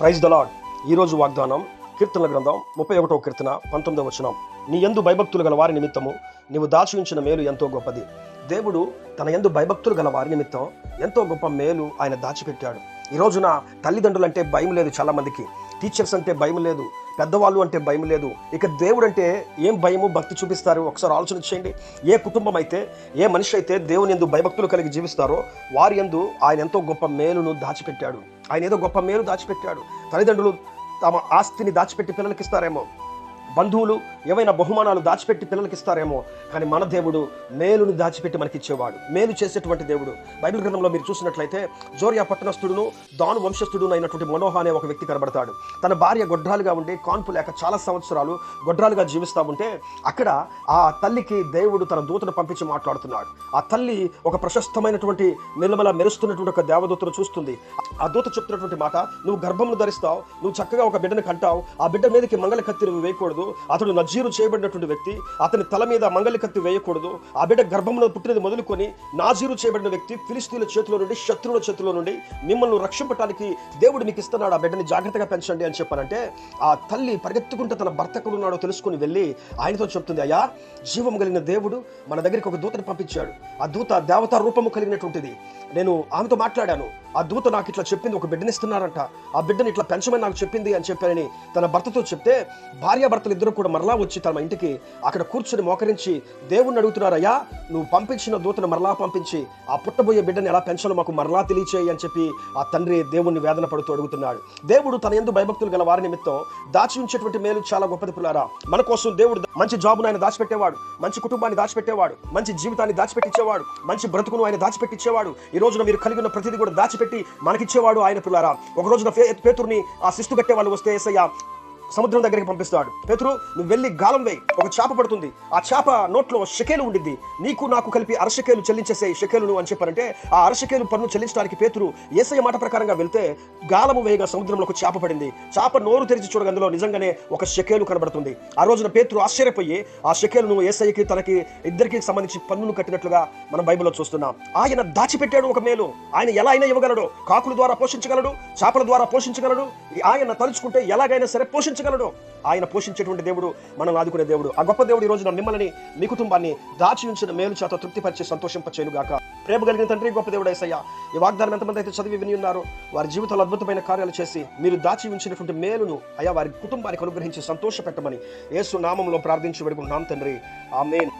Praise the lord. ఈరోజు వాగ్దానం కీర్తనల గ్రంథం 31వ కీర్తన 19వ వచనం. నీ యందు భయభక్తులు గల వారి నిమిత్తము నీవు దాచి ఉంచిన మేలు ఎంతో గొప్పది. దేవుడు తన యందు భయభక్తులు గల వారి నిమిత్తం ఎంతో గొప్ప మేలు ఆయన దాచిపెట్టాడు. ఈ రోజున తల్లిదండ్రులు అంటే భయం లేదు, చాలా మందికి టీచర్స్ అంటే భయం లేదు, పెద్దవాళ్ళు అంటే భయం లేదు. ఇక దేవుడు అంటే ఏం భయము, భక్తి చూపిస్తారు? ఒకసారి ఆలోచన చేయండి. ఏ కుటుంబం అయితే, ఏ మనిషి అయితే దేవుని యందు భయభక్తులు కలిగి జీవిస్తారో వారి యందు ఆయన ఎంతో గొప్ప మేలును దాచిపెట్టాడు. ఆయన ఏదో గొప్ప మేలు దాచిపెట్టాడు. తల్లిదండ్రులు తమ ఆస్తిని దాచిపెట్టి పిల్లలకి ఇస్తారేమో, బంధువులు ఏవైనా బహుమానాలు దాచిపెట్టి పిల్లలకి ఇస్తారేమో, కానీ మన దేవుడు మేలును దాచిపెట్టి మనకి ఇచ్చేవాడు, మేలు చేసేటువంటి దేవుడు. బైబిల్ గ్రంథంలో మీరు చూసినట్లయితే జోరియా పట్టణస్థుడును దాను వంశస్థుడును అయినటువంటి మనోహ అనే ఒక వ్యక్తి కనబడతాడు. తన భార్య గొడ్రాలుగా ఉండి కాన్పు లేక చాలా సంవత్సరాలు గొడ్రాలుగా జీవిస్తూ ఉంటే అక్కడ ఆ తల్లికి దేవుడు తన దూతను పంపించి మాట్లాడుతున్నాడు. ఆ తల్లి ఒక ప్రశస్తమైనటువంటి నిర్మల మెరుస్తున్నటువంటి ఒక దేవదూతను చూస్తుంది. ఆ దూత చెప్తున్నటువంటి మాట, నువ్వు గర్భమును ధరిస్తావు, నువ్వు చక్కగా ఒక బిడ్డను కంటావు, ఆ బిడ్డ మీదకి మంగళ కత్తి నువ్వు వేయకూడదు, అతడు నజీరు చేయబడినటువంటి వ్యక్తి, అతని తల మీద మంగళ కత్తి వేయకూడదు. ఆ బిడ్డ గర్భంలో పుట్టినది మొదలుకొని నాజీరు చేయబడిన వ్యక్తి ఫిలిస్తీన్ల చేతిలో నుండి, శత్రువుల చేతిలో నుండి మిమ్మల్ని రక్షింపటానికి దేవుడు మీకు ఇస్తున్నాడు, ఆ బిడ్డని జాగ్రత్తగా పెంచండి అని చెప్పారంటే ఆ తల్లి పరిగెత్తుకుంటే తన భర్త ఎక్కడున్నాడో తెలుసుకుని వెళ్ళి ఆయనతో చెప్తుంది, అయ్యా, జీవం కలిగిన దేవుడు మన దగ్గరికి ఒక దూతను పంపించాడు, ఆ దూత దేవతా రూపము కలిగినటువంటిది, నేను ఆమెతో మాట్లాడాను, ఆ దూత నాకు ఇట్లా చెప్పింది, ఒక బిడ్డని ఇస్తున్నారంట, ఆ బిడ్డని ఇట్లా పెంచమని నాకు చెప్పింది అని చెప్పారని తన భర్తతో చెప్తే భార్యాభర్తలు ఇద్దరు కూడా మరలా వచ్చి తమ ఇంటికి అక్కడ కూర్చొని మోకరించి దేవుణ్ణి అడుగుతున్నారు, అయ్యా, నువ్వు పంపించిన దూతను మరలా పంపించి ఆ పుట్టబోయే బిడ్డని ఎలా పెంచాలో మాకు మరలా తెలియచేయి అని చెప్పి ఆ తండ్రి దేవుణ్ణి వేదన పడుతూ అడుగుతున్నాడు. దేవుడు తన యందు భయభక్తులు గల వారి నిమిత్తం దాచి ఉంచేటువంటి మేలు చాలా గొప్పది పిల్లారా. మన కోసం దేవుడు మంచి జాబును ఆయన దాచిపెట్టేవాడు, మంచి కుటుంబాన్ని దాచిపెట్టేవాడు, మంచి జీవితాన్ని దాచిపెట్టించేవాడు, మంచి బ్రతుకును ఆయన దాచిపెట్టించేవాడు. ఈ రోజున మీరు కలిగి ఉన్న ప్రతిదీ కూడా దాచిపెట్టి మనకిచ్చేవాడు ఆయన పిల్లారా. ఒక రోజున పేతురుని ఆ శిస్తు కట్టే వాళ్ళు వస్తే యేసయ్య సముద్రం దగ్గరికి పంపిస్తాడు. పేతురు, నువ్వు వెళ్ళి గాలం వేయి, ఒక చేప పడుతుంది, ఆ చేప నోట్లో షెకేలు ఉండిద్ది, నీకు నాకు కలిపి అరషకేలు చెల్లించేసే షెకేలు అని చెప్పారంటే ఆ అరషకేలు పన్ను చెల్లించడానికి పేతురు యేసయ్య మాట ప్రకారంగా వెళ్తే గాలము వేయగా సముద్రంలో ఒక చేప పడింది. చేప నోరు తెరిచి చూడగా అందులో నిజంగానే ఒక షెకేలు కనబడుతుంది. ఆ రోజున పేతురు ఆశ్చర్యపోయి ఆ షెకేలును యేసయ్యకి తనకి ఇద్దరికి సంబంధించి పన్నును కట్టినట్లుగా మనం బైబిల్లో చూస్తున్నాం. ఆయన దాచిపెట్టాడు ఒక మేలు. ఆయన ఎలా అయినా ఇవ్వగలడు, కాకుల ద్వారా పోషించగలడు, చేపల ద్వారా పోషించగలడు, ఆయన తలుచుకుంటే ఎలాగైనా సరే పోషించగలడు. ఆయన పోషించేటువంటి దేవుడు, మనం ఆదుకునే దేవుడు. ఆ గొప్ప దేవుడు ఈ రోజున మిమ్మల్ని, మీ కుటుంబాన్ని దాచి ఉంచిన మేలు చేత తృప్తిపరిచి సంతోషింపచేయుగాక. ప్రేమ కలిగిన తండ్రి, గొప్ప దేవుడు యేసయ్య, ఈ వాగ్దానం ఎంతమంది అయితే చదివి విని ఉన్నారో వారి జీవితంలో అద్భుతమైన కార్యాలు చేసి మీరు దాచి ఉంచినటువంటి మేలును అయ్యా వారి కుటుంబానికి అనుగ్రహించి సంతోషపెట్టమని యేసు నామములో ప్రార్థించి వేడుకుంటున్నాం తండ్రి. ఆమేన్.